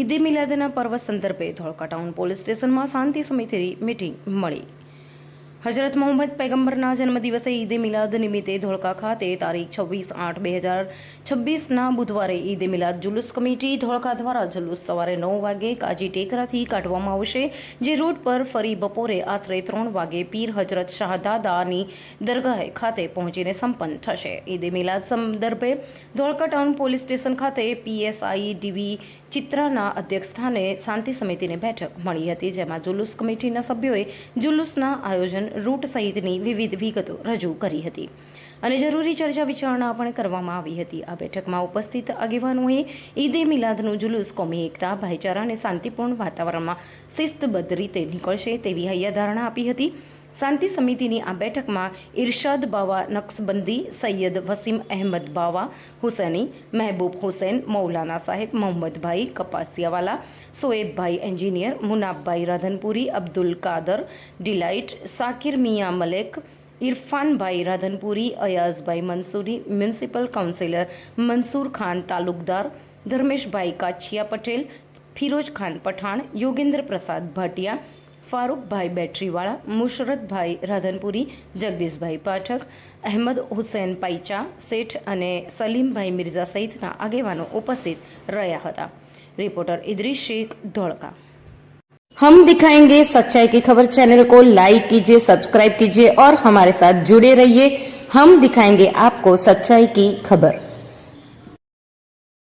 ઈદે મિલાદના પર્વ સંદર્ભે Dholka town police સ્ટેશનમાં શાંતિ સમિતિની મીટિંગ મળી. હજરત મોહમ્મદ પૈગંબરના જન્મદિવસે ઈદે મિલાદ નિમિત્તે ધોળકા ખાતે તારીખ 26/8/2026ના બુધવારે ઈદે મિલાદ જુલુસ કમિટી ધોળકા દ્વારા જુલુસ સવારે 9 વાગે કાજી ટેકરાથી કાઢવામાં આવશે, જે રૂટ પર ફરી બપોરે આશરે 3 વાગે પીર હજરત શાહદાદાની દરગાહ ખાતે પહોંચીને સંપન્ન થશે. ઈદે મિલાદ સંદર્ભે ધોળકા ટાઉન પોલીસ સ્ટેશન ખાતે પીએસઆઈ ડીવી ચિત્રાના અધ્યક્ષસ્થાને શાંતિ સમિતિની બેઠક મળી હતી, જેમાં જુલુસ કમિટીના સભ્યોએ જુલુસના આયોજન, રૂટ સહિતની વિવિધ વિગતો રજૂ કરી હતી અને જરૂરી ચર્ચા વિચારણા પણ કરવામાં આવી હતી. આ બેઠકમાં ઉપસ્થિત આગેવાનોએ ઈદે મિલાદનું જુલુસ કોમી એકતા, ભાઈચારા અને શાંતિપૂર્ણ વાતાવરણમાં શિસ્તબદ્ધ રીતે નીકળશે તેવી હૈયાધારણા આપી હતી. શાંતિ સમિતિની આ બેઠકમાં ઇરશાદ બાવા નક્શબંધી, સૈયદ વસીમ અહેમદ બાવા હુસૈની, મહેબૂબ હુસૈન, મૌલાના સાહેબ, મોહમ્મદભાઈ કપાસિયાવાલા, સોએબભાઈ એન્જિનિયર, મુનાબભાઈ રાધનપુરી, અબ્દુલ કાદર ડિલાઇટ, સાકિર મિયા મલેક, ઇરફાનભાઈ રાધનપુરી, અયાઝભાઈ મંસૂરી, મ્યુનિસિપલ કાઉન્સિલર મંસૂર ખાન તાલુકદાર, ધર્મેશભાઈ કાછિયા પટેલ, ફિરોજ ખાન પઠાણ, યોગેન્દ્ર પ્રસાદ ભાટિયા, ફારૂકભાઈ બેટરીવાળા, મુશરતભાઈ રાધનપુરી, જગદીશભાઈ પાઠક, અહેમદ હુસૈન પાઈચા શેઠ અને સલીમભાઈ મિર્ઝા સહિતના આગેવાનો ઉપસ્થિત રહ્યા હતા. रिपोर्टर इदरीस शेख, धोलका। हम दिखाएंगे सच्चाई की खबर चैनल को लाइक कीजिए, सब्सक्राइब कीजिए और हमारे साथ जुड़े रहिए। हम दिखाएंगे आपको सच्चाई की खबर।